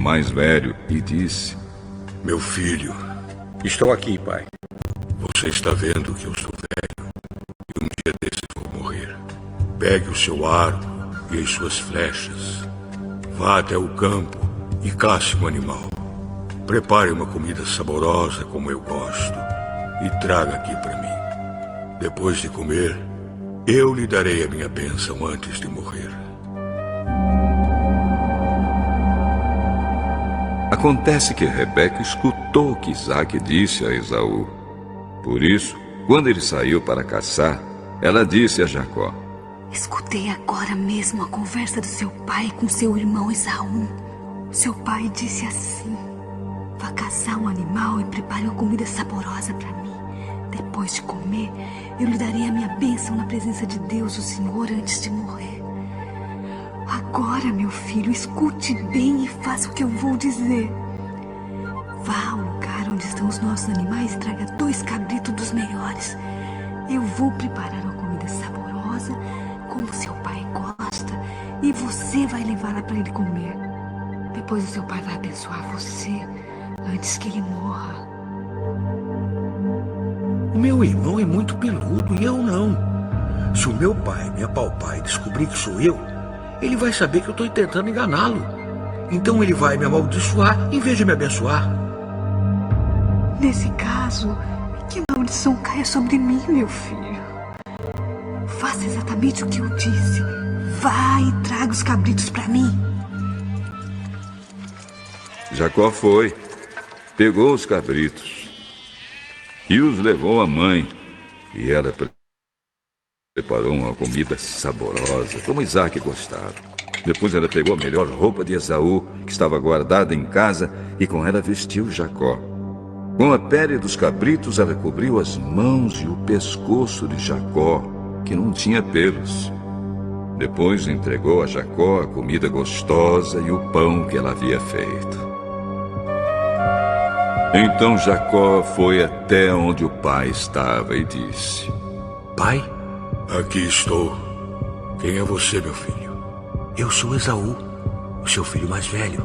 mais velho e disse: Meu filho, Estou aqui, pai. você está vendo que eu sou velho e um dia desses vou morrer. Pegue o seu arco e as suas flechas. Vá até o campo e caça um animal. Prepare uma comida saborosa como eu gosto e traga aqui para mim. Depois de comer, eu lhe darei a minha bênção antes de morrer. Acontece que Rebeca escutou o que Isaque disse a Esaú. Por isso, quando ele saiu para caçar, ela disse a Jacó: Escutei agora mesmo a conversa do seu pai com seu irmão Esaú. Seu pai disse assim: vá caçar um animal e prepare uma comida saborosa para mim. Depois de comer, eu lhe darei a minha bênção na presença de Deus, o Senhor, antes de morrer. Agora, meu filho, escute bem e faça o que eu vou dizer. Vá ao lugar onde estão os nossos animais e traga 2 cabritos dos melhores. Eu vou preparar uma comida saborosa, como seu pai gosta, e você vai levá-la para ele comer. Depois o seu pai vai abençoar você antes que ele morra. O meu irmão é muito peludo e eu não. Se o meu pai me apalpar e descobrir que sou eu, ele vai saber que eu estou tentando enganá-lo. Então ele vai me amaldiçoar em vez de me abençoar. Nesse caso, que maldição caia sobre mim, meu filho. Faça exatamente o que eu disse. Vá e traga os cabritos para mim. Jacó foi, pegou os cabritos e os levou à mãe, e ela preparou uma comida saborosa, como Isaque gostava. Depois ela pegou a melhor roupa de Esaú, que estava guardada em casa, e com ela vestiu Jacó. Com a pele dos cabritos, ela cobriu as mãos e o pescoço de Jacó, que não tinha pelos. Depois entregou a Jacó a comida gostosa e o pão que ela havia feito. Então Jacó foi até onde o pai estava e disse: Pai, Aqui estou. Quem é você, meu filho? eu sou Esaú, o seu filho mais velho.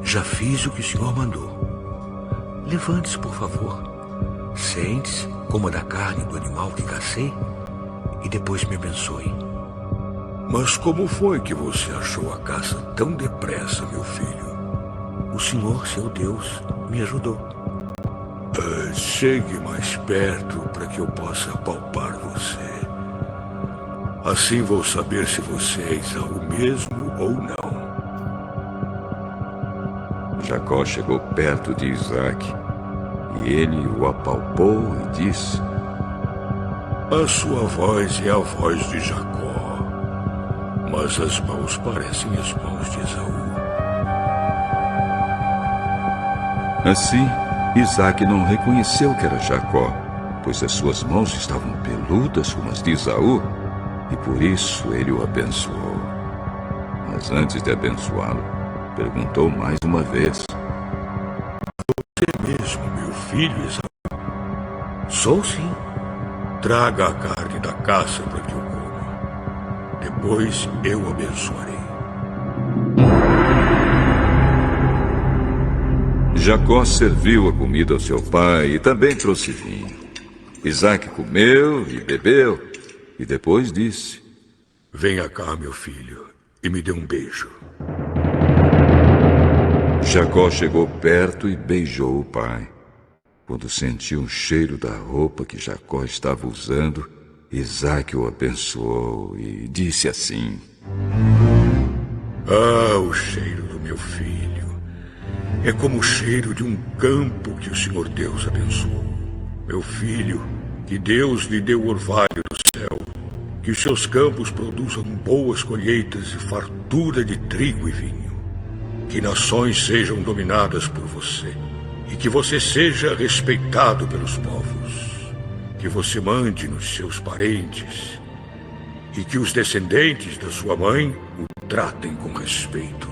Já fiz o que o senhor mandou. Levante-se, por favor. Sente-se, coma da carne do animal que cacei e depois me abençoe. Mas como foi que você achou a caça tão depressa, meu filho? O Senhor, seu Deus, me ajudou. Chegue mais perto para que eu possa apalpar você. Assim vou saber se você é Esaú mesmo ou não. Jacó chegou perto de Isaque, e ele o apalpou e disse: A sua voz é a voz de Jacó, mas as mãos parecem as mãos de Esaú. Assim, Isaque não reconheceu que era Jacó, pois as suas mãos estavam peludas como as de Esaú, e por isso ele o abençoou. Mas antes de abençoá-lo, perguntou mais uma vez: Você mesmo, meu filho Esaú? Sou sim. Traga a carne da caça para que eu coma. Depois eu abençoarei. Jacó serviu a comida ao seu pai e também trouxe vinho. Isaque comeu e bebeu, e depois disse: Venha cá, meu filho, e me dê um beijo. Jacó chegou perto e beijou o pai. Quando sentiu o cheiro da roupa que Jacó estava usando, Isaque o abençoou e disse assim: Ah, o cheiro do meu filho. É como o cheiro de um campo que o Senhor Deus abençoou. Meu filho, que Deus lhe dê o orvalho do céu, que os seus campos produzam boas colheitas e fartura de trigo e vinho. Que nações sejam dominadas por você, e que você seja respeitado pelos povos. Que você mande nos seus parentes, e que os descendentes da sua mãe o tratem com respeito.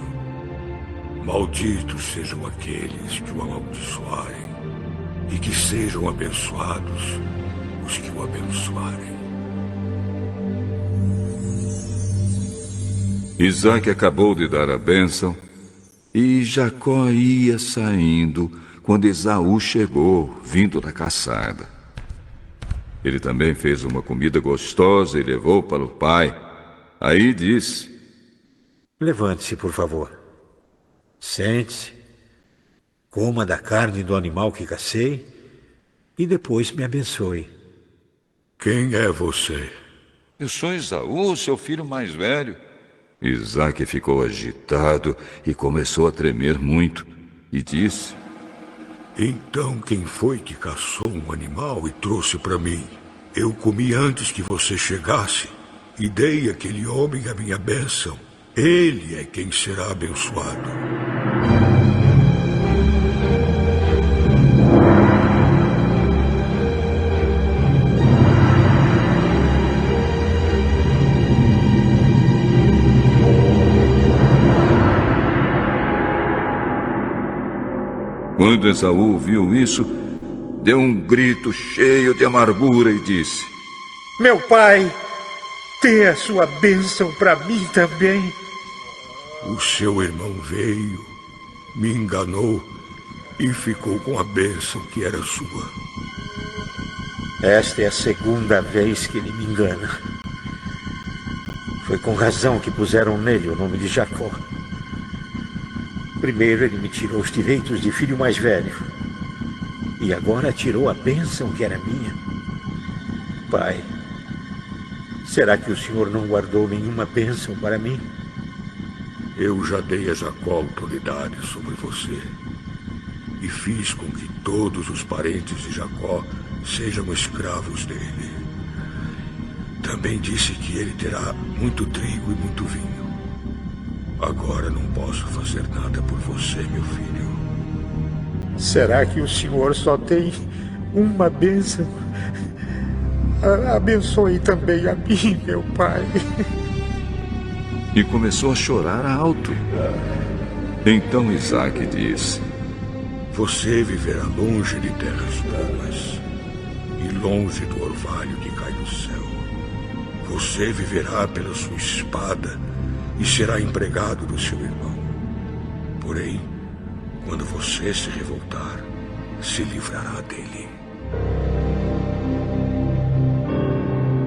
Malditos sejam aqueles que o amaldiçoarem, e que sejam abençoados os que o abençoarem. Isaque acabou de dar a bênção E Jacó ia saindo quando Esaú chegou, vindo da caçada. Ele também fez uma comida gostosa e levou para o pai. Aí disse: Levante-se, por favor. Sente-se, coma da carne do animal que cacei e depois me abençoe. Quem é você? Eu sou Esaú, seu filho mais velho. Isaque ficou agitado e começou a tremer muito. E disse: Então quem foi que caçou um animal e trouxe para mim? Eu comi antes que você chegasse e dei àquele homem a minha bênção. Ele é quem será abençoado. Quando Esaú viu isso, deu um grito cheio de amargura e disse: Meu pai, dê a sua bênção para mim também. O seu irmão veio, me enganou e ficou com a bênção que era sua. Esta é a segunda vez que ele me engana. Foi com razão que puseram nele o nome de Jacó. Primeiro ele me tirou os direitos de filho mais velho. E agora tirou a bênção que era minha. Pai, será que o senhor não guardou nenhuma bênção para mim? Eu já dei a Jacó autoridade sobre você e fiz com que todos os parentes de Jacó sejam escravos dele. Também disse que ele terá muito trigo e muito vinho. Agora não posso fazer nada por você, meu filho. Será que o senhor só tem uma bênção? Abençoe também a mim, meu pai. E começou a chorar alto. Então Isaque disse: Você viverá longe de terras boas e longe do orvalho que cai do céu. Você viverá pela sua espada e será empregado do seu irmão. Porém, quando você se revoltar, se livrará dele.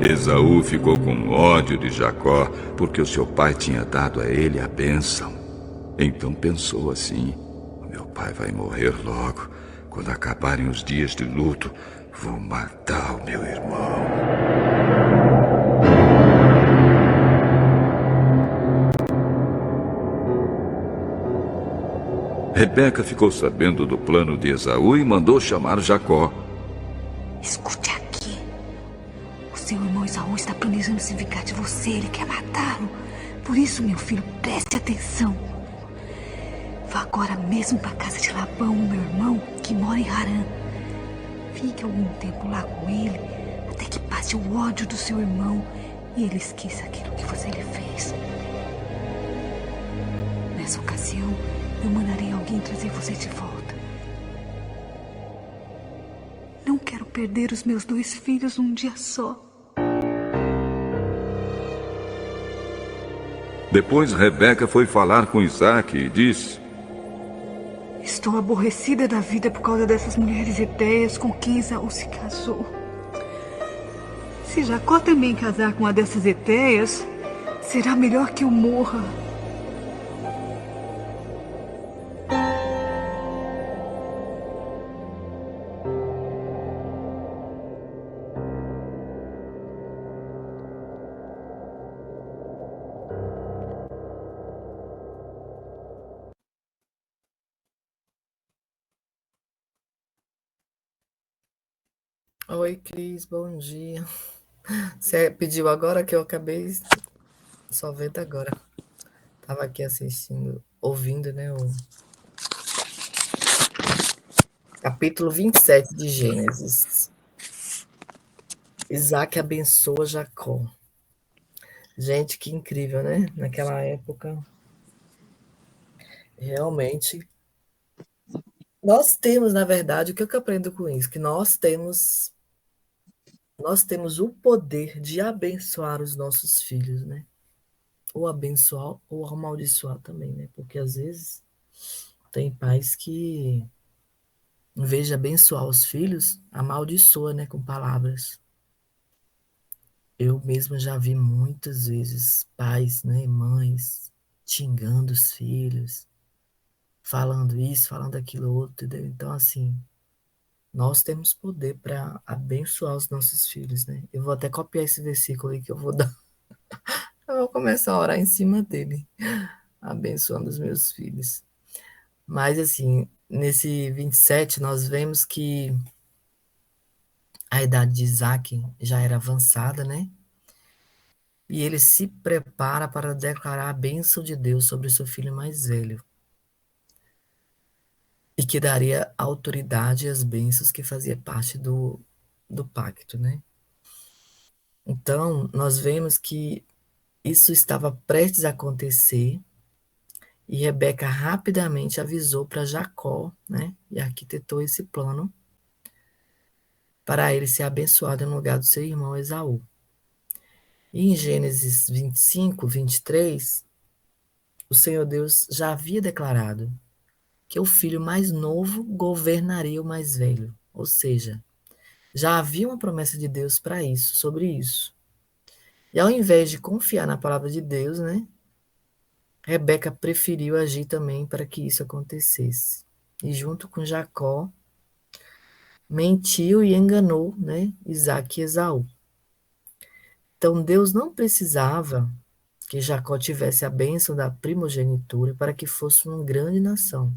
Esaú ficou com ódio de Jacó, porque o seu pai tinha dado a ele a bênção. Então pensou assim: meu pai vai morrer logo. Quando acabarem os dias de luto, vou matar o meu irmão. Rebeca ficou sabendo do plano de Esaú e mandou chamar Jacó. Escute aqui. O seu irmão Esaú está planejando se vingar de você. Ele quer matá-lo. Por isso, meu filho, preste atenção. Vá agora mesmo para a casa de Labão, meu irmão, que mora em Harã. Fique algum tempo lá com ele, até que passe o ódio do seu irmão e ele esqueça aquilo que você lhe fez. Nessa ocasião, eu mandarei alguém trazer você de volta. Não quero perder os meus 2 filhos num dia só. Depois Rebeca foi falar com Isaque e disse: Estou aborrecida da vida por causa dessas mulheres etéias com quem Esaú se casou. Se Jacó também casar com uma dessas etéias, será melhor que eu morra. Oi, Cris, bom dia. Você pediu agora que eu acabei só vendo agora. Tava aqui assistindo, ouvindo, né, o capítulo 27 de Gênesis. Isaac abençoa Jacó. Gente, que incrível, né? Naquela época, realmente. Nós temos, na verdade, o que eu aprendo com isso? Que nós temos o poder de abençoar os nossos filhos, né? Ou abençoar ou amaldiçoar também, né? Porque às vezes Tem pais que, em vez de abençoar os filhos, amaldiçoa, né, com palavras. Eu mesma já vi muitas vezes pais, né, mães, xingando os filhos, falando isso, falando aquilo outro, entendeu? Então, assim, nós temos poder para abençoar os nossos filhos, né? Eu vou até copiar esse versículo aí que eu vou dar. Eu vou começar a orar em cima dele, abençoando os meus filhos. Mas, assim, nesse 27, nós vemos que a idade de Isaac já era avançada, né? E ele se prepara para declarar a bênção de Deus sobre o seu filho mais velho, e que daria autoridade às bênçãos que fazia parte do pacto, né? Então, nós vemos que isso estava prestes a acontecer e Rebeca rapidamente avisou para Jacó, né? E arquitetou esse plano para ele ser abençoado no lugar do seu irmão Esaú. E em Gênesis 25, 23, o Senhor Deus já havia declarado que o filho mais novo governaria o mais velho. Ou seja, já havia uma promessa de Deus para isso, sobre isso. E ao invés de confiar na palavra de Deus, né, Rebeca preferiu agir também para que isso acontecesse. E junto com Jacó, mentiu e enganou, né, Isaac e Esaú. Então Deus não precisava que Jacó tivesse a bênção da primogenitura para que fosse uma grande nação.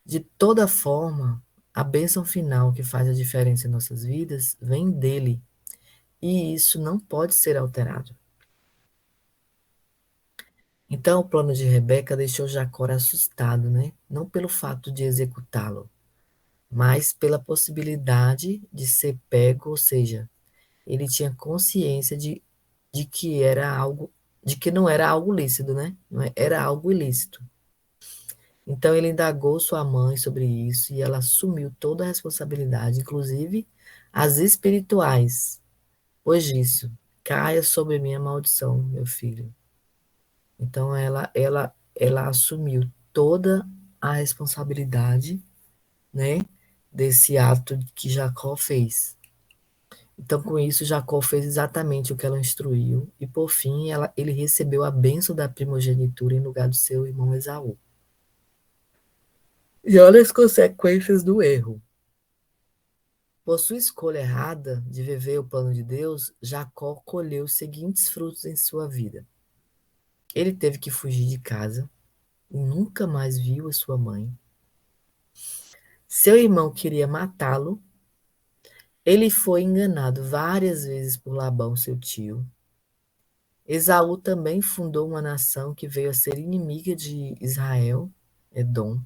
De toda forma, a bênção final que faz a diferença em nossas vidas vem dele, e isso não pode ser alterado. Então, o plano de Rebeca deixou Jacó assustado, né? Não pelo fato de executá-lo, mas pela possibilidade de ser pego, ou seja, ele tinha consciência de que era algo, de que não era algo lícito, né? Era algo ilícito. Então ele indagou sua mãe sobre isso e ela assumiu toda a responsabilidade, inclusive as espirituais. Pois disso, caia sobre mim a maldição, meu filho. Então ela assumiu toda a responsabilidade, né, desse ato que Jacó fez. Então, com isso, Jacó fez exatamente o que ela instruiu, e por fim, ele recebeu a bênção da primogenitura em lugar do seu irmão Esaú. E olha as consequências do erro. Por sua escolha errada de viver o plano de Deus, Jacó colheu os seguintes frutos em sua vida. Ele teve que fugir de casa e nunca mais viu a sua mãe. Seu irmão queria matá-lo. Ele foi enganado várias vezes por Labão, seu tio. Esaú também fundou uma nação que veio a ser inimiga de Israel, Edom.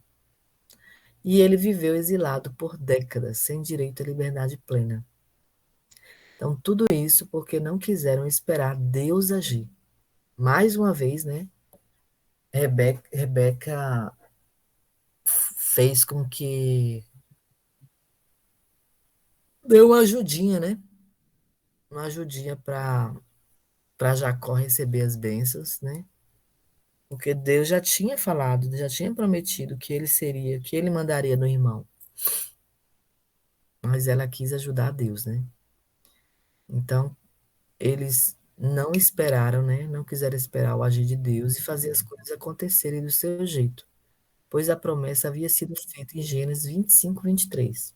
E ele viveu exilado por décadas, sem direito à liberdade plena. Então, tudo isso porque não quiseram esperar Deus agir. Mais uma vez, né? Rebeca fez com que deu uma ajudinha, né? Uma ajudinha para Jacó receber as bênçãos, né? Porque Deus já tinha falado, já tinha prometido que ele seria, que ele mandaria no irmão. Mas ela quis ajudar a Deus, né? Então, eles não esperaram, né? Não quiseram esperar o agir de Deus e fazer as coisas acontecerem do seu jeito, pois a promessa havia sido feita em Gênesis 25, 23.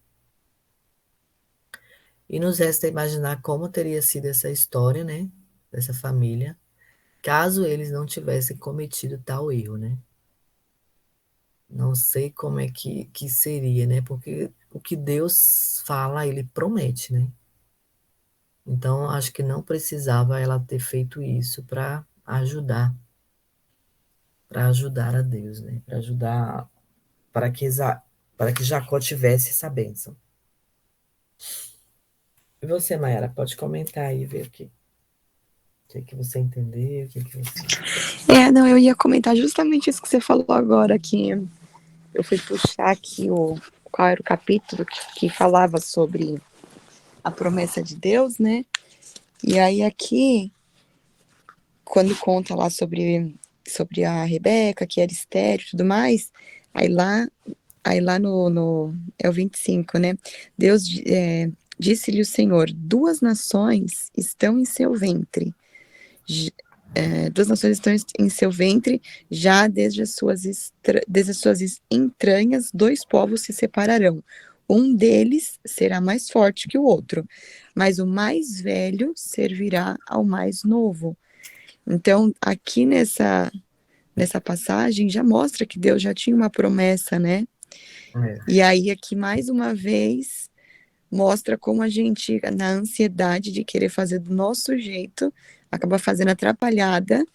E nos resta imaginar como teria sido essa história, né? Dessa família, caso eles não tivessem cometido tal erro, né? Não sei como é que seria, né? Porque o que Deus fala, ele promete, né? Então, acho que não precisava ela ter feito isso para ajudar a Deus, né? Para ajudar, para que Jacó tivesse essa bênção. E você, Mayara, pode comentar aí, ver o que você entendeu, o que você... Não, eu ia comentar justamente isso que você falou agora, que eu fui puxar aqui qual era o capítulo que falava sobre a promessa de Deus, né? E aí aqui, quando conta lá sobre sobre a Rebeca, que era estéril e tudo mais, aí lá, é o 25, né? Deus disse-lhe o Senhor: duas nações estão em seu ventre. Duas nações estão em seu ventre, já desde as suas entranhas, dois povos se separarão. Um deles será mais forte que o outro, mas o mais velho servirá ao mais novo. Então, aqui nessa passagem, já mostra que Deus já tinha uma promessa, né? E aí, aqui, mais uma vez, mostra como a gente, na ansiedade de querer fazer do nosso jeito, acaba fazendo atrapalhada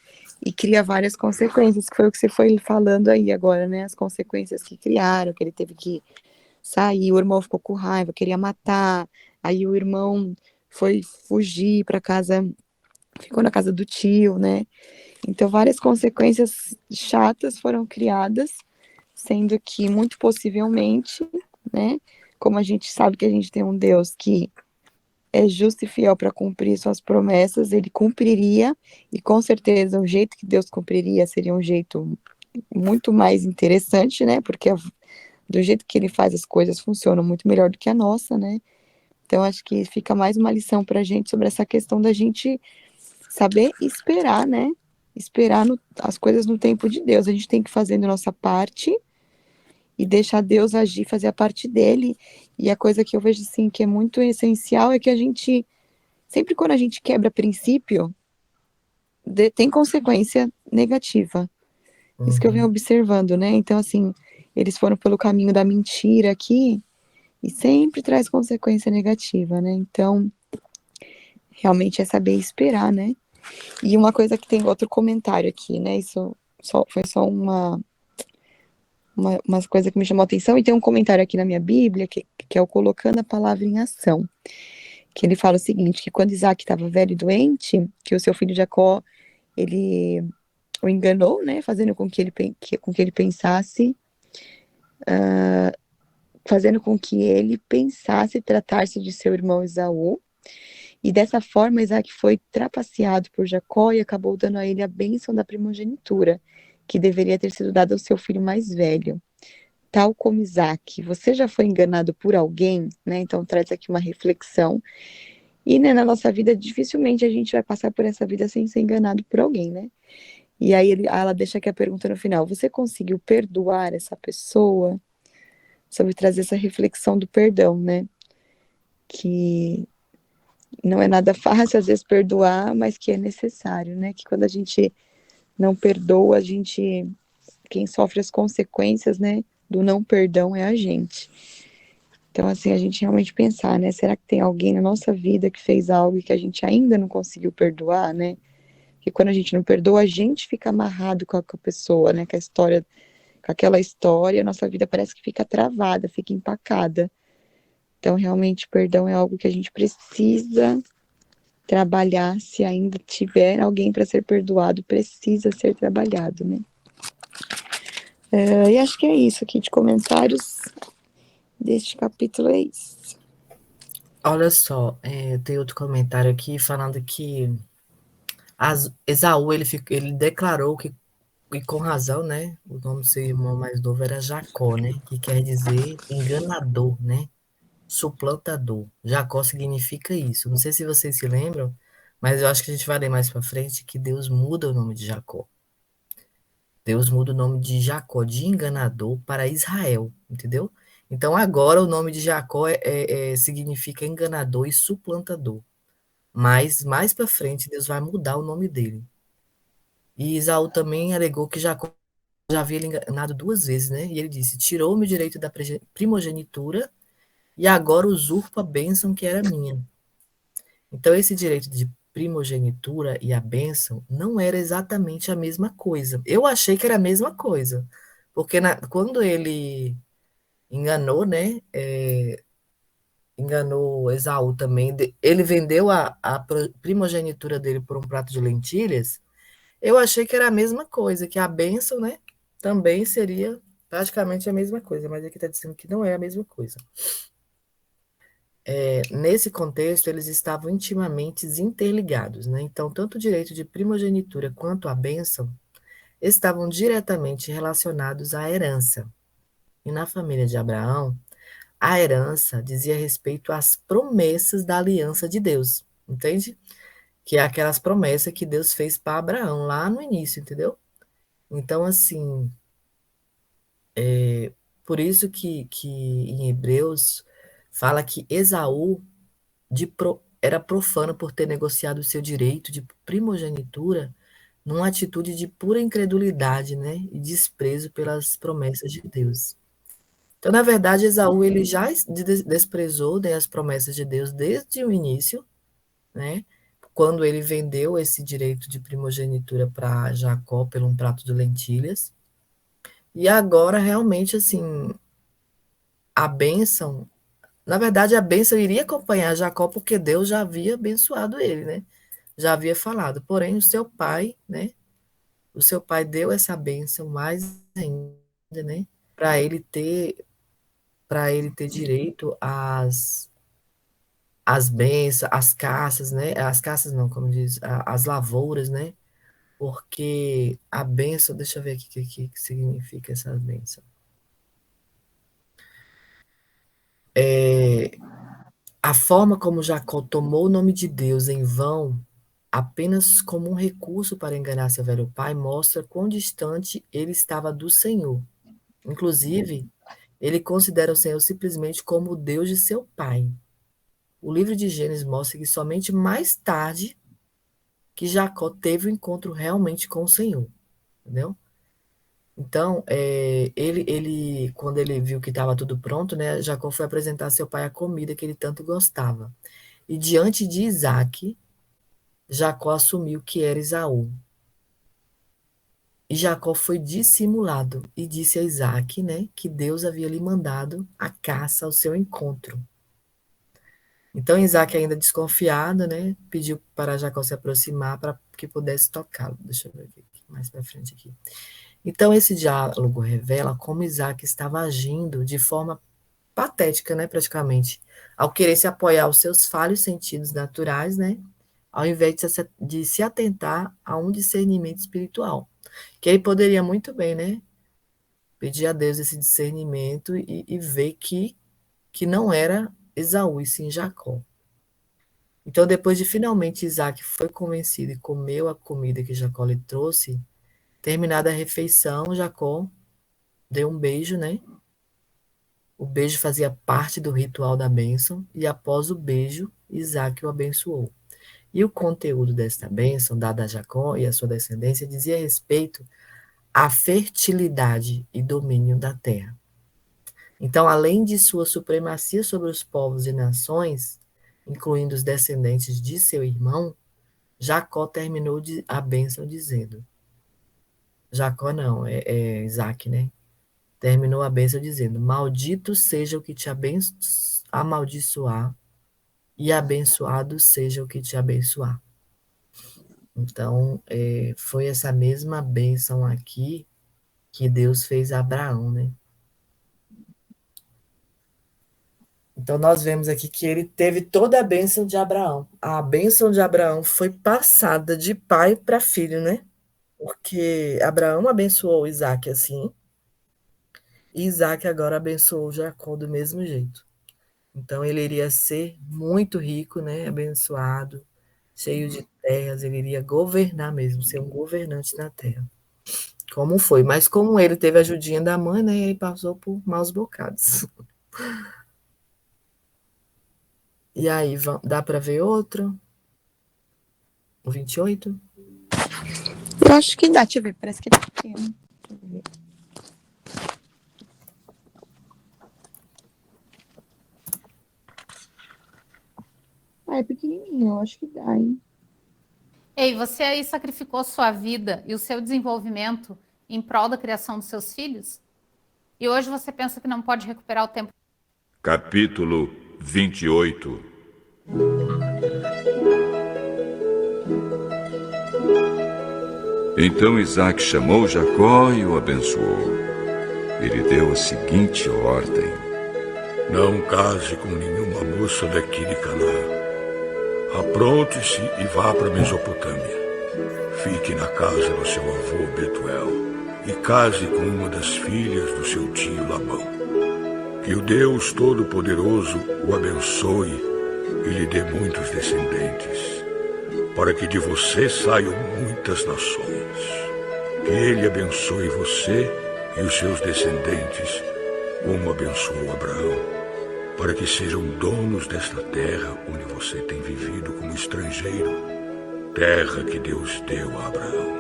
e cria várias consequências, que foi o que você foi falando aí agora, né? As consequências que criaram, que ele teve que sair, o irmão ficou com raiva, queria matar, aí o irmão foi fugir para casa, ficou na casa do tio, né? Então, várias consequências chatas foram criadas, sendo que, muito possivelmente, né? Como a gente sabe que a gente tem um Deus que é justo e fiel para cumprir suas promessas, ele cumpriria, e com certeza o jeito que Deus cumpriria seria um jeito muito mais interessante, né? Porque do jeito que ele faz as coisas funcionam muito melhor do que a nossa, né? Então, acho que fica mais uma lição para a gente sobre essa questão da gente saber esperar, né? Esperar as coisas no tempo de Deus. A gente tem que fazer a nossa parte e deixar Deus agir, fazer a parte dele. E a coisa que eu vejo, assim, que é muito essencial é que a gente, sempre quando a gente quebra princípio, tem consequência negativa. Isso que eu venho observando, né? Então, assim, eles foram pelo caminho da mentira aqui e sempre traz consequência negativa, né? Então, realmente é saber esperar, né? E uma coisa que tem outro comentário aqui, né? Isso foi só umas coisas que me chamou a atenção. E tem um comentário aqui na minha Bíblia, que é o Colocando a Palavra em Ação, que ele fala o seguinte, que quando Isaac estava velho e doente, que o seu filho Jacó, ele o enganou, né? Fazendo com que ele pensasse, fazendo com que ele pensasse tratar-se de seu irmão Esaú. E dessa forma, Isaac foi trapaceado por Jacó e acabou dando a ele a bênção da primogenitura, que deveria ter sido dada ao seu filho mais velho. Tal como Isaac, você já foi enganado por alguém, né? Então traz aqui uma reflexão. E né, na nossa vida, dificilmente a gente vai passar por essa vida sem ser enganado por alguém, né? E aí ela deixa aqui a pergunta no final: você conseguiu perdoar essa pessoa? Sobre trazer essa reflexão do perdão, né? Que não é nada fácil, às vezes, perdoar, mas que é necessário, né? Que quando a gente não perdoa, quem sofre as consequências, né, do não perdão é a gente. Então, assim, a gente realmente pensar, né? Será que tem alguém na nossa vida que fez algo que a gente ainda não conseguiu perdoar, né? Que quando a gente não perdoa, a gente fica amarrado com a pessoa, né? Com aquela história, a nossa vida parece que fica travada, fica empacada. Então, realmente, perdão é algo que a gente precisa trabalhar. Se ainda tiver alguém para ser perdoado, precisa ser trabalhado, né? E acho que é isso aqui de comentários deste capítulo, é isso. Olha só, tem outro comentário aqui falando que Esaú, ele declarou que, e com razão, né, o nome do seu irmão mais novo era Jacó, né, que quer dizer enganador, né, suplantador. Jacó significa isso. Não sei se vocês se lembram, mas eu acho que a gente vai ler mais para frente que Deus muda o nome de Jacó. Deus muda o nome de Jacó, de enganador, para Israel, entendeu? Então agora o nome de Jacó significa enganador e suplantador. Mas mais para frente Deus vai mudar o nome dele. E Isaú também alegou que Jacó já havia enganado duas vezes, né? E ele disse: tirou-me o direito da primogenitura e agora usurpa a bênção que era minha. Então, esse direito de primogenitura e a bênção não era exatamente a mesma coisa. Eu achei que era a mesma coisa, porque quando ele enganou, né? Enganou Esaú também. Ele vendeu a primogenitura dele por um prato de lentilhas. Eu achei que era a mesma coisa, que a bênção, né? Também seria praticamente a mesma coisa, mas aqui está dizendo que não é a mesma coisa. Nesse contexto, eles estavam intimamente interligados, né? Então, tanto o direito de primogenitura quanto a bênção estavam diretamente relacionados à herança. E na família de Abraão, a herança dizia respeito às promessas da aliança de Deus, entende? Que é aquelas promessas que Deus fez para Abraão lá no início, entendeu? Então, assim, por isso que em Hebreus fala que Esaú era profano por ter negociado o seu direito de primogenitura numa atitude de pura incredulidade, né, e desprezo pelas promessas de Deus. Então, na verdade, Esaú ele já desprezou, né, as promessas de Deus desde o início, né, quando ele vendeu esse direito de primogenitura para Jacó por um prato de lentilhas. E agora, realmente, assim, a bênção, na verdade, a bênção iria acompanhar Jacó porque Deus já havia abençoado ele, né? Já havia falado. Porém, o seu pai, né? O seu pai deu essa bênção mais ainda, né? Para ele ter direito às bênçãos, às caças, né? As caças não, como diz, as lavouras, né? Porque a bênção, deixa eu ver aqui o que significa essa bênção. A forma como Jacó tomou o nome de Deus em vão, apenas como um recurso para enganar seu velho pai, mostra quão distante ele estava do Senhor. Inclusive, ele considera o Senhor simplesmente como o Deus de seu pai. O livro de Gênesis mostra que somente mais tarde que Jacó teve o encontro realmente com o Senhor, entendeu? Então, quando ele viu que estava tudo pronto, né, Jacó foi apresentar a seu pai a comida que ele tanto gostava. E diante de Isaac, Jacó assumiu que era Esaú. E Jacó foi dissimulado e disse a Isaac, né, que Deus havia lhe mandado a caça ao seu encontro. Então Isaac, ainda desconfiado, né, pediu para Jacó se aproximar para que pudesse tocá-lo. Deixa eu ver aqui, mais para frente aqui. Então esse diálogo revela como Isaac estava agindo de forma patética, né, praticamente, ao querer se apoiar aos seus falhos sentidos naturais, né, ao invés de se atentar a um discernimento espiritual, que ele poderia muito bem, né, pedir a Deus esse discernimento e ver que não era Esaú, e sim Jacó. Então, depois de finalmente Isaac foi convencido e comeu a comida que Jacó lhe trouxe, terminada a refeição, Jacó deu um beijo, né? O beijo fazia parte do ritual da bênção, e após o beijo, Isaac o abençoou. E o conteúdo desta bênção, dada a Jacó e a sua descendência, dizia respeito à fertilidade e domínio da terra. Então, além de sua supremacia sobre os povos e nações, incluindo os descendentes de seu irmão, Jacó terminou a bênção dizendo, Jacó não, é Isaac, né? Terminou a bênção dizendo, maldito seja o que te amaldiçoar, e abençoado seja o que te abençoar. Então, foi essa mesma bênção aqui que Deus fez a Abraão, né? Então, nós vemos aqui que ele teve toda a bênção de Abraão. A bênção de Abraão foi passada de pai para filho, né? Porque Abraão abençoou Isaac assim, e Isaac agora abençoou Jacó do mesmo jeito. Então, ele iria ser muito rico, né? Abençoado, cheio de terras, ele iria governar mesmo, ser um governante na terra. Como foi? Mas como ele teve a ajudinha da mãe, né? Ele passou por maus bocados. E aí, dá para ver outro? O 28? Eu acho que dá, deixa eu ver, parece que é pequeno. Deixa eu ver. É pequenininho, eu acho que dá, hein? Ei, você aí sacrificou sua vida e o seu desenvolvimento em prol da criação dos seus filhos? E hoje você pensa que não pode recuperar o tempo? Capítulo 28. Então Isaac chamou Jacó e o abençoou. Ele deu a seguinte ordem: Não case com nenhuma moça daqui de Canaã. Apronte-se e vá para a Mesopotâmia. fique na casa do seu avô Betuel e case com uma das filhas do seu tio Labão. Que o Deus Todo-Poderoso o abençoe e lhe dê muitos descendentes, para que de você saiam muitas nações. Que ele abençoe você e os seus descendentes, como abençoou Abraão, para que sejam donos desta terra onde você tem vivido como estrangeiro, terra que Deus deu a Abraão.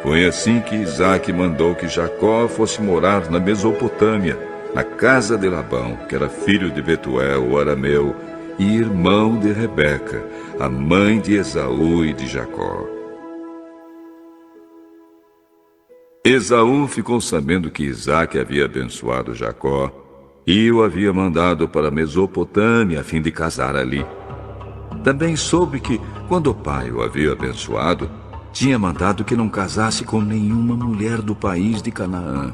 Foi assim que Isaque mandou que Jacó fosse morar na Mesopotâmia, na casa de Labão, que era filho de Betuel, o arameu, e irmão de Rebeca, a mãe de Esaú e de Jacó. Esaú ficou sabendo que Isaque havia abençoado Jacó e o havia mandado para a Mesopotâmia a fim de casar ali. Também soube que, quando o pai o havia abençoado, tinha mandado que não casasse com nenhuma mulher do país de Canaã.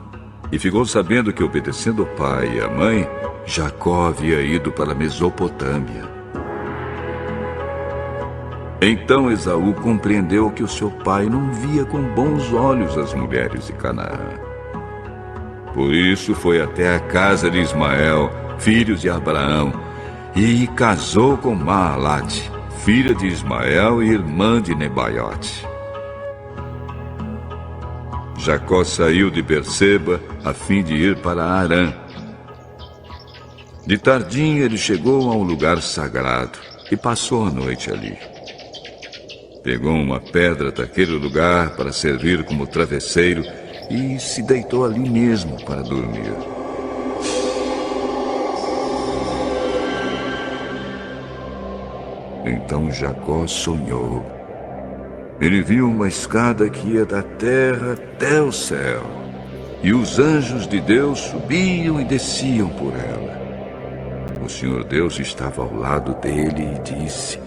E ficou sabendo que, obedecendo o pai e a mãe, Jacó havia ido para a Mesopotâmia. Então Esaú compreendeu que o seu pai não via com bons olhos as mulheres de Canaã. Por isso foi até a casa de Ismael, filho de Abraão, e casou com Maalate, filha de Ismael e irmã de Nebaiote. Jacó saiu de Berseba a fim de ir para Harã. De tardinha ele chegou a um lugar sagrado e passou a noite ali. Pegou uma pedra daquele lugar para servir como travesseiro e se deitou ali mesmo para dormir. Então Jacó sonhou. Ele viu uma escada que ia da terra até o céu, e os anjos de Deus subiam e desciam por ela. O Senhor Deus estava ao lado dele e disse: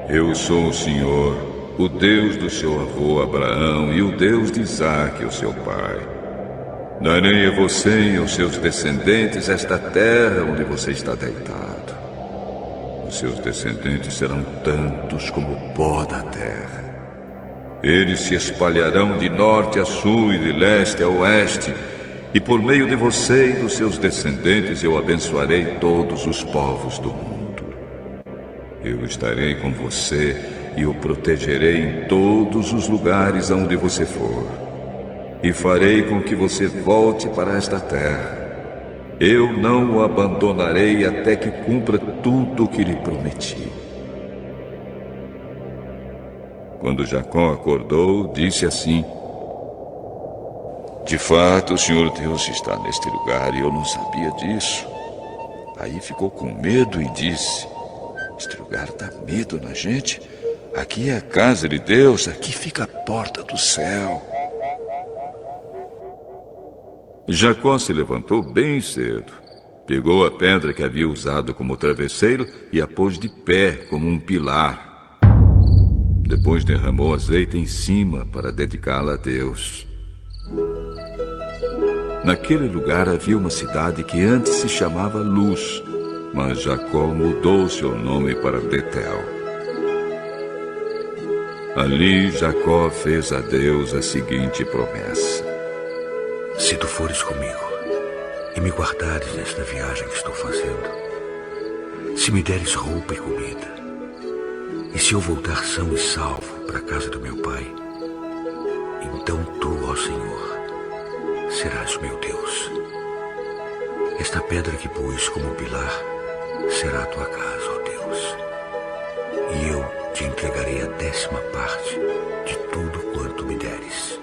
Eu sou o Senhor, o Deus do seu avô Abraão e o Deus de Isaque, o seu pai. Darei a você e aos seus descendentes esta terra onde você está deitado. Os seus descendentes serão tantos como o pó da terra. Eles se espalharão de norte a sul e de leste a oeste, e por meio de você e dos seus descendentes eu abençoarei todos os povos do mundo. Eu estarei com você e o protegerei em todos os lugares aonde você for, e farei com que você volte para esta terra. Eu não o abandonarei até que cumpra tudo o que lhe prometi. Quando Jacó acordou, disse assim: De fato, o Senhor Deus está neste lugar e eu não sabia disso. Aí ficou com medo e disse: Este lugar dá medo na gente. Aqui é a casa de Deus, aqui fica a porta do céu. Jacó se levantou bem cedo, pegou a pedra que havia usado como travesseiro e a pôs de pé como um pilar. Depois derramou azeite em cima para dedicá-la a Deus. Naquele lugar havia uma cidade que antes se chamava Luz, mas Jacó mudou seu nome para Betel. Ali Jacó fez a Deus a seguinte promessa: Se tu fores comigo e me guardares nesta viagem que estou fazendo, se me deres roupa e comida, e se eu voltar são e salvo para a casa do meu pai, então tu, ó Senhor, serás meu Deus. Esta pedra que pus como pilar será a tua casa, ó Deus. E eu te entregarei a 10ª parte de tudo quanto me deres.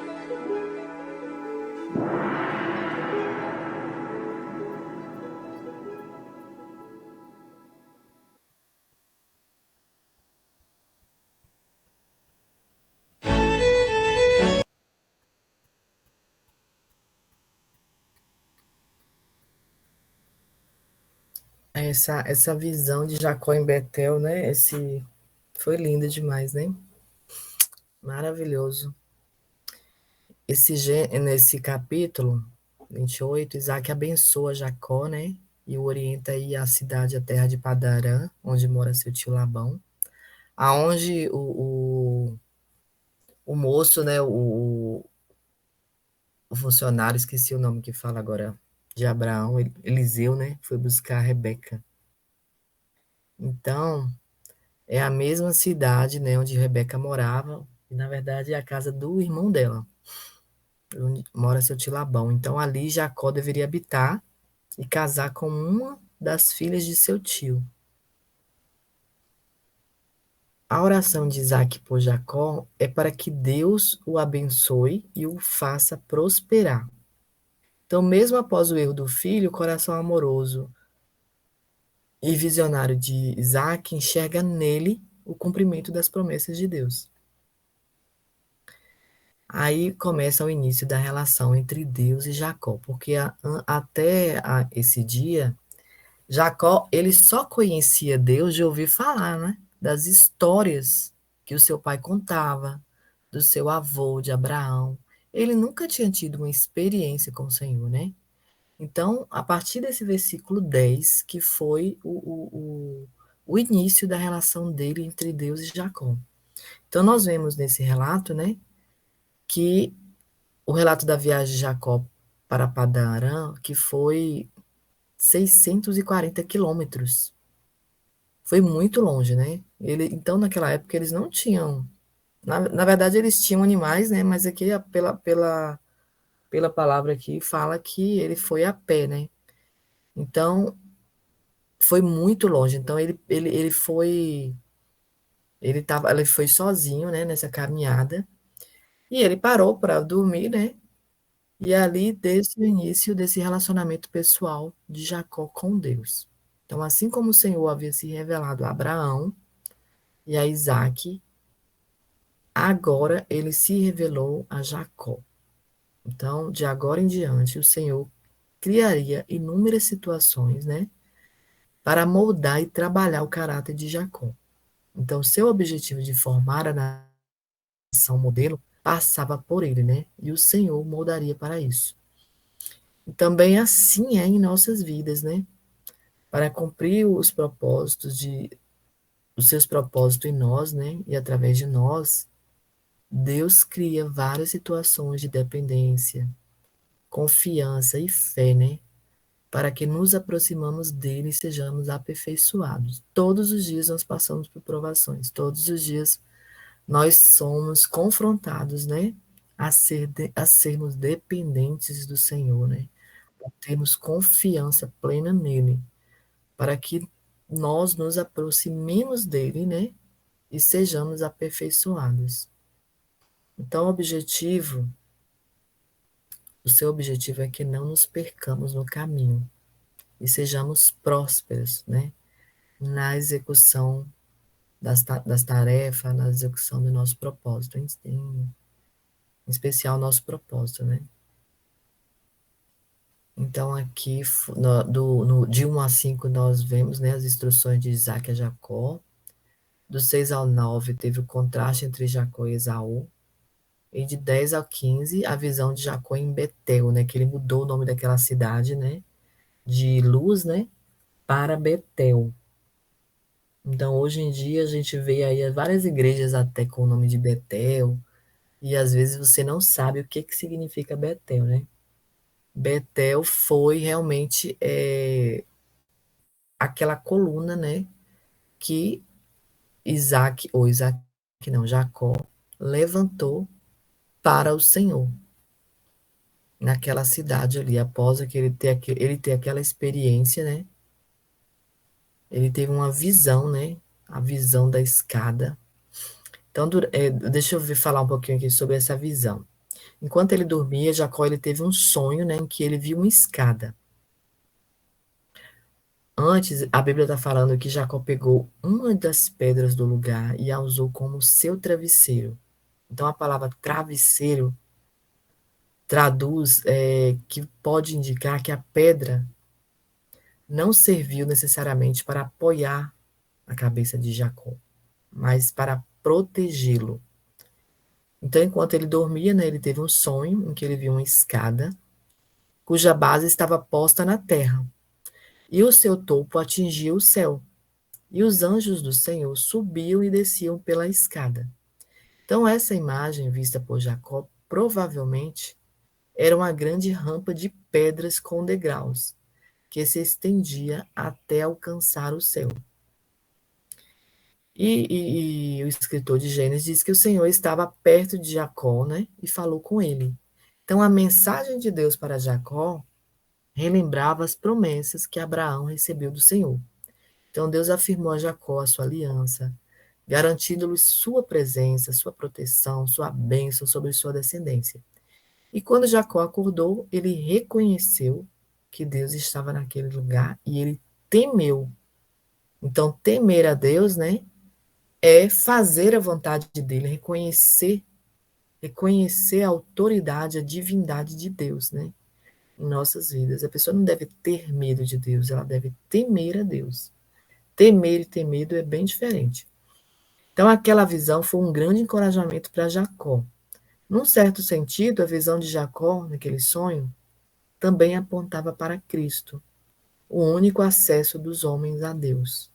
Essa visão de Jacó em Betel, né? Foi linda demais, né? Maravilhoso. Nesse capítulo 28, Isaac abençoa Jacó, né? e o orienta aí à cidade, a terra de Padarã, onde mora seu tio Labão, aonde o moço, né, o funcionário, esqueci o nome que fala agora, de Abraão, Eliseu, né, foi buscar a Rebeca. Então, é a mesma cidade, né, onde Rebeca morava, e na verdade é a casa do irmão dela, onde mora seu tio Labão. Então, ali Jacó deveria habitar e casar com uma das filhas de seu tio. A oração de Isaac por Jacó é para que Deus o abençoe e o faça prosperar. Então, mesmo após o erro do filho, o coração amoroso e visionário de Isaac enxerga nele o cumprimento das promessas de Deus. Aí começa o início da relação entre Deus e Jacó, porque até esse dia, Jacó ele só conhecia Deus de ouvir falar, né? Das histórias que o seu pai contava, do seu avô, de Abraão. Ele nunca tinha tido uma experiência com o Senhor, né? Então, a partir desse versículo 10, que foi o início da relação dele entre Deus e Jacó. Então, nós vemos nesse relato, né, que o relato da viagem de Jacó para Padan-Aram, que foi 640 quilômetros. Foi muito longe, né? Então, naquela época, eles não tinham. Na verdade, eles tinham animais, né? Mas aqui, pela palavra aqui, fala que ele foi a pé, né? Então, foi muito longe. Então, ele foi. Ele foi sozinho, né? Nessa caminhada. E ele parou para dormir, né? E ali, desde o início desse relacionamento pessoal de Jacó com Deus. Então, assim como o Senhor havia se revelado a Abraão e a Isaac, agora ele se revelou a Jacó. Então, de agora em diante, o Senhor criaria inúmeras situações, né, para moldar e trabalhar o caráter de Jacó. Então, seu objetivo de formar a nação modelo passava por ele, né, e o Senhor moldaria para isso. E também assim é em nossas vidas, né, para cumprir os seus propósitos em nós, né, e através de nós, Deus cria várias situações de dependência, confiança e fé, né? Para que nos aproximamos dele e sejamos aperfeiçoados. Todos os dias nós passamos por provações, todos os dias nós somos confrontados, né? A sermos dependentes do Senhor, né? A termos confiança plena nele, para que nós nos aproximemos dele, né? E sejamos aperfeiçoados. Então, o seu objetivo é que não nos percamos no caminho e sejamos prósperos, né? Na execução das tarefas, na execução do nosso propósito, em especial nosso propósito, né? Então, aqui, de 1 a 5, nós vemos, né, as instruções de Isaac a Jacó. Do 6 ao 9, teve o contraste entre Jacó e Esaú. E de 10 ao 15, a visão de Jacó em Betel, né, que ele mudou o nome daquela cidade, né, de Luz, né, para Betel. Então, hoje em dia, a gente vê aí várias igrejas até com o nome de Betel, e às vezes você não sabe o que significa Betel, né? Betel foi realmente aquela coluna, né, que Jacó levantou para o Senhor, naquela cidade ali, após ele ter aquela experiência, né? Ele teve uma visão, né? A visão da escada. Então, deixa eu falar um pouquinho aqui sobre essa visão. Enquanto ele dormia, Jacó ele teve um sonho, né, em que ele viu uma escada. Antes, a Bíblia está falando que Jacó pegou uma das pedras do lugar e a usou como seu travesseiro. Então, a palavra travesseiro traduz que pode indicar que a pedra não serviu necessariamente para apoiar a cabeça de Jacó, mas para protegê-lo. Então, enquanto ele dormia, né, ele teve um sonho em que ele viu uma escada cuja base estava posta na terra. e o seu topo atingia o céu, e os anjos do Senhor subiam e desciam pela escada. Então, essa imagem vista por Jacó provavelmente era uma grande rampa de pedras com degraus, que se estendia até alcançar o céu. E o escritor de Gênesis diz que o Senhor estava perto de Jacó, né, e falou com ele. Então, a mensagem de Deus para Jacó relembrava as promessas que Abraão recebeu do Senhor. Então, Deus afirmou a Jacó a sua aliança, garantindo-lhe sua presença, sua proteção, sua bênção sobre sua descendência. E quando Jacó acordou, ele reconheceu que Deus estava naquele lugar e ele temeu. Então, temer a Deus, né, é fazer a vontade dele, reconhecer a autoridade, a divindade de Deus, né, em nossas vidas. A pessoa não deve ter medo de Deus, ela deve temer a Deus. Temer e ter medo é bem diferente. Então, aquela visão foi um grande encorajamento para Jacó. Num certo sentido, a visão de Jacó, naquele sonho, também apontava para Cristo, o único acesso dos homens a Deus.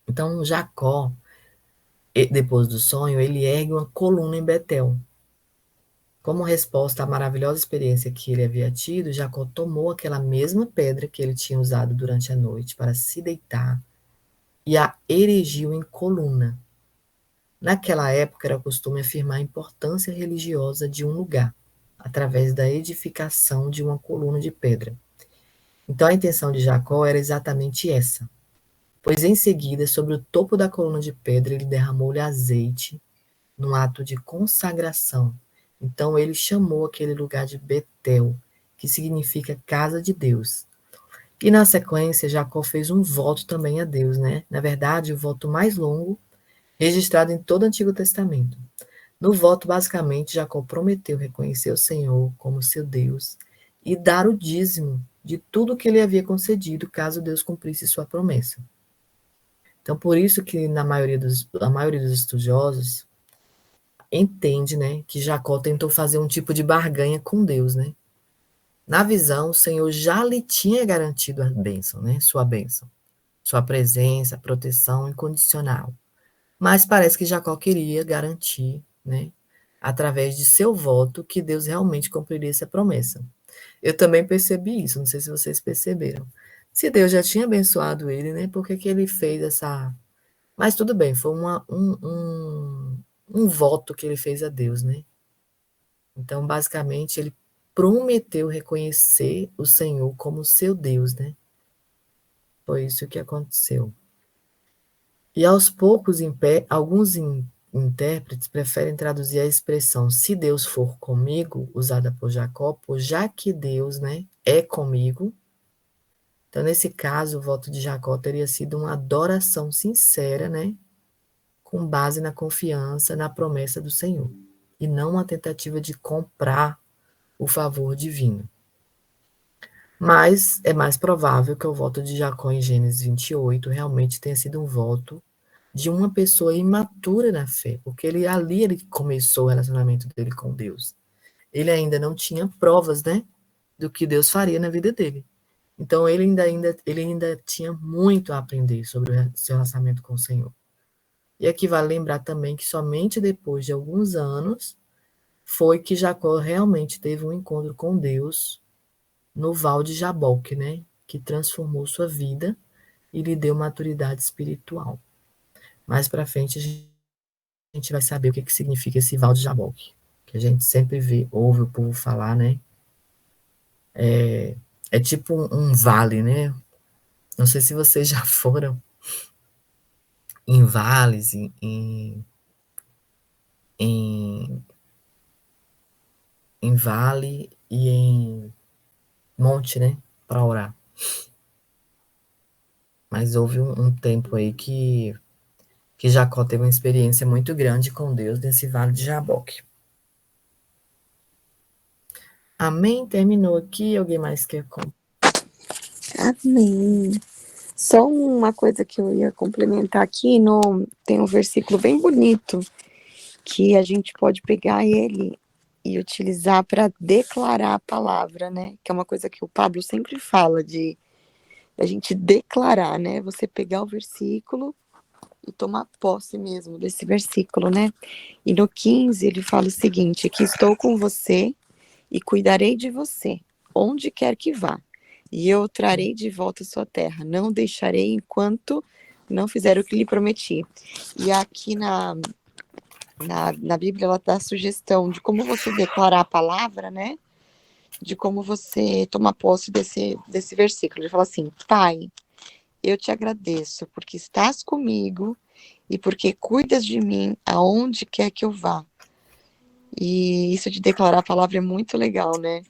Então, Jacó, depois do sonho, ele ergue uma coluna em Betel. Como resposta à maravilhosa experiência que ele havia tido, Jacó tomou aquela mesma pedra que ele tinha usado durante a noite para se deitar e a erigiu em coluna. Naquela época era costume afirmar a importância religiosa de um lugar, através da edificação de uma coluna de pedra. Então a intenção de Jacó era exatamente essa, pois em seguida, sobre o topo da coluna de pedra, ele derramou-lhe azeite, num ato de consagração. Então ele chamou aquele lugar de Betel, que significa casa de Deus. E na sequência, Jacó fez um voto também a Deus, né? Na verdade, o voto mais longo registrado em todo o Antigo Testamento. No voto, basicamente, Jacó prometeu reconhecer o Senhor como seu Deus e dar o dízimo de tudo que ele havia concedido, caso Deus cumprisse sua promessa. Então, por isso que a maioria dos estudiosos entende, né, que Jacó tentou fazer um tipo de barganha com Deus, né? Na visão, o Senhor já lhe tinha garantido a bênção, né? Sua presença, proteção incondicional. Mas parece que Jacó queria garantir, né, através de seu voto, que Deus realmente cumpriria essa promessa. Eu também percebi isso, não sei se vocês perceberam. Se Deus já tinha abençoado ele, né, por que ele fez essa... Mas tudo bem, foi um voto que ele fez a Deus, né? Então, basicamente, ele prometeu reconhecer o Senhor como seu Deus, né? Foi isso que aconteceu. E aos poucos, alguns intérpretes preferem traduzir a expressão "se Deus for comigo", usada por Jacó, por já que Deus, né, é comigo. Então, nesse caso, o voto de Jacó teria sido uma adoração sincera, né, com base na confiança na promessa do Senhor, e não uma tentativa de comprar o favor divino. Mas é mais provável que o voto de Jacó em Gênesis 28 realmente tenha sido um voto de uma pessoa imatura na fé, porque ele começou o relacionamento dele com Deus. Ele ainda não tinha provas, né, do que Deus faria na vida dele. Então ele ainda tinha muito a aprender sobre o seu relacionamento com o Senhor. E aqui vale lembrar também que somente depois de alguns anos foi que Jacó realmente teve um encontro com Deus no Val de Jaboque, né, que transformou sua vida e lhe deu maturidade espiritual. Mais para frente a gente vai saber o que significa esse Val de Jaboque, que a gente sempre ouve o povo falar, né? É tipo um vale, né? Não sei se vocês já foram em vales, em vale e em monte, né? Para orar. Mas houve um tempo aí que Jacó teve uma experiência muito grande com Deus nesse Vale de Jaboque. Amém? Terminou aqui. Alguém mais quer contar? Amém. Só uma coisa que eu ia complementar aqui, tem um versículo bem bonito que a gente pode pegar ele e utilizar para declarar a palavra, né? Que é uma coisa que o Pablo sempre fala, de da gente declarar, né? Você pegar o versículo e tomar posse mesmo desse versículo, né? E no 15 ele fala o seguinte: aqui estou com você e cuidarei de você, onde quer que vá, e eu o trarei de volta à sua terra, não deixarei enquanto não fizer o que lhe prometi. E aqui na Bíblia ela dá a sugestão de como você declarar a palavra, né? De como você tomar posse desse versículo. Ele fala assim: Pai, eu te agradeço porque estás comigo e porque cuidas de mim aonde quer que eu vá. E isso de declarar a palavra é muito legal, né?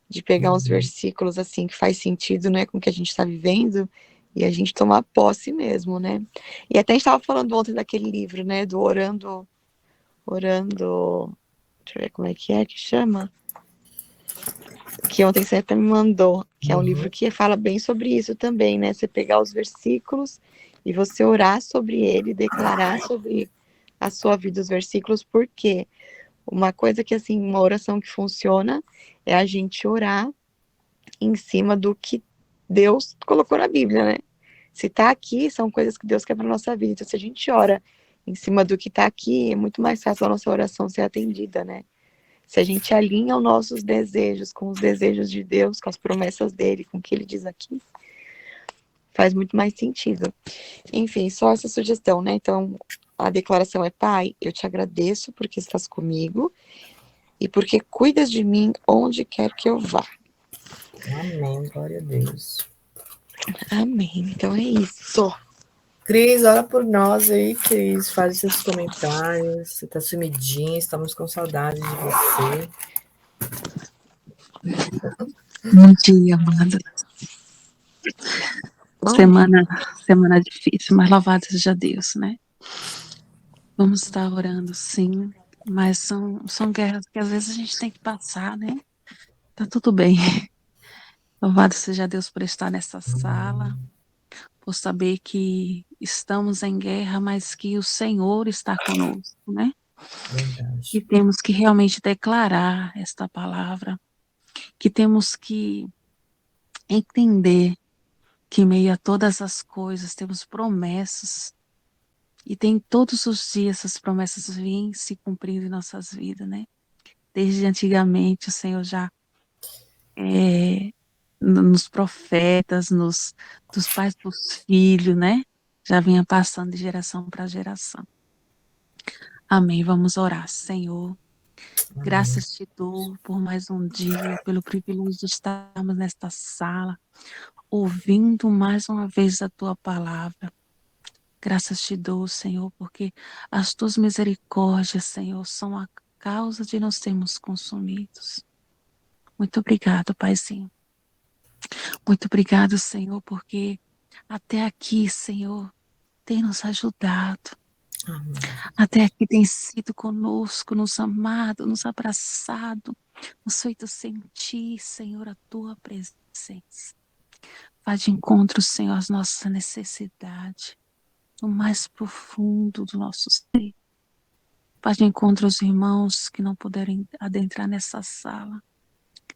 De pegar uns versículos assim que faz sentido, né, com o que a gente está vivendo e a gente tomar posse mesmo, né? E até a gente estava falando ontem daquele livro, né, do orando, deixa eu ver como é que chama, que ontem você até me mandou, que é um livro que fala bem sobre isso também, né? Você pegar os versículos e você orar sobre ele, declarar sobre a sua vida os versículos, porque uma coisa que, assim, uma oração que funciona é a gente orar em cima do que Deus colocou na Bíblia, né? Se tá aqui, são coisas que Deus quer para nossa vida. Então, se a gente ora em cima do que tá aqui, é muito mais fácil a nossa oração ser atendida, né? Se a gente alinha os nossos desejos com os desejos de Deus, com as promessas dele, com o que ele diz aqui, faz muito mais sentido. Enfim, só essa sugestão, né? Então, a declaração é: Pai, eu te agradeço porque estás comigo e porque cuidas de mim onde quer que eu vá. Amém, glória a Deus. Amém. Então é isso. Cris, ora por nós aí, Cris. Faz seus comentários. Você tá sumidinha, estamos com saudade de você. Bom dia, amada. Semana difícil, mas louvado seja Deus, né? Vamos estar orando, sim, mas são guerras que às vezes a gente tem que passar, né? Tá tudo bem. Louvado seja Deus por estar nessa sala, por saber que estamos em guerra, mas que o Senhor está conosco, né? Verdade. E temos que realmente declarar esta palavra, que temos que entender que em meio a todas as coisas temos promessas, e tem todos os dias essas promessas vêm se cumprindo em nossas vidas, né? Desde antigamente o Senhor já nos profetas, dos pais para os filhos, né? Já vinha passando de geração para geração. Amém. Vamos orar, Senhor. Graças te dou por mais um dia, pelo privilégio de estarmos nesta sala, ouvindo mais uma vez a tua palavra. Graças te dou, Senhor, porque as tuas misericórdias, Senhor, são a causa de nós sermos consumidos. Muito obrigado, Paizinho. Muito obrigado, Senhor, porque até aqui, Senhor, tem nos ajudado. Amém. Até aqui tem sido conosco, nos amado, nos abraçado, nos feito sentir, Senhor, a tua presença. Vá de encontro, Senhor, às nossas necessidades, no mais profundo do nosso ser. Vá de encontro aos irmãos que não puderem adentrar nessa sala.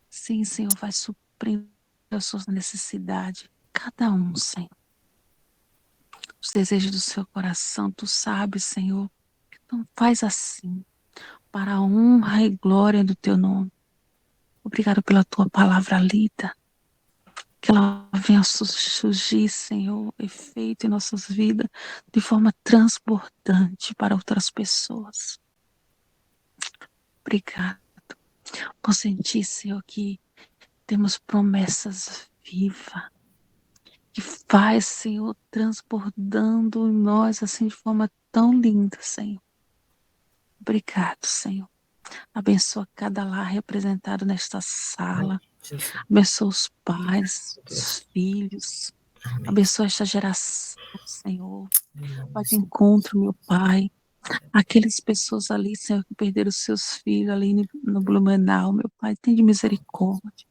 Sim, Senhor, vai suprir as suas necessidades, cada um, Senhor. Os desejos do seu coração, tu sabes, Senhor. Então faz assim, para a honra e glória do teu nome. Obrigado pela tua palavra lida, que ela venha surgir, Senhor, efeito em nossas vidas, de forma transbordante para outras pessoas. Obrigado por sentir, Senhor, que temos promessas vivas, que faz, Senhor, transbordando em nós, assim, de forma tão linda, Senhor. Obrigado, Senhor. Abençoa cada lar representado nesta sala. Jesus. Abençoa os pais, os filhos. Amém. Abençoa esta geração, Senhor. Vai de encontro, meu Pai. Aquelas pessoas ali, Senhor, que perderam seus filhos ali no Blumenau, meu Pai, tem de misericórdia.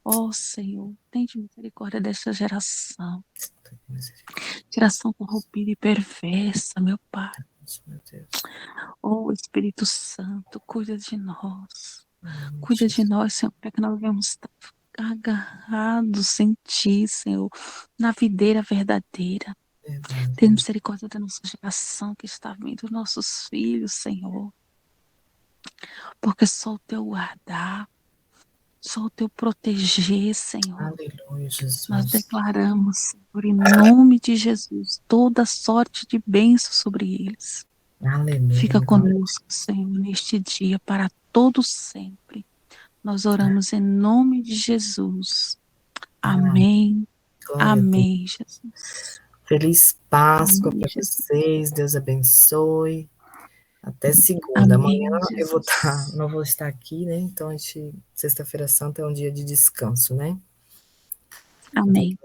Oh, Senhor, tem de misericórdia desta geração. Geração corrompida e perversa, meu Pai. Meu Deus. Oh, Espírito Santo, cuida de nós. Cuida de nós, Senhor, para que nós venhamos agarrados em Ti, Senhor, na videira verdadeira. Verdade. Tem misericórdia da nossa geração que está vendo nossos filhos, Senhor. Porque só o Teu guardar, só o Teu proteger, Senhor. Aleluia, Jesus. Nós declaramos, Senhor, em nome de Jesus, toda sorte de bênção sobre eles. Aleluia. Fica conosco, Senhor, neste dia, para todo sempre. Nós oramos em nome de Jesus. Amém. Glória a Deus. Amém, Jesus. Feliz Páscoa Amém, para Jesus. vocês. Deus abençoe. Até segunda. Amém, Amanhã eu vou Jesus. não vou estar aqui, né? Então, Sexta-feira Santa é um dia de descanso, né? Amém.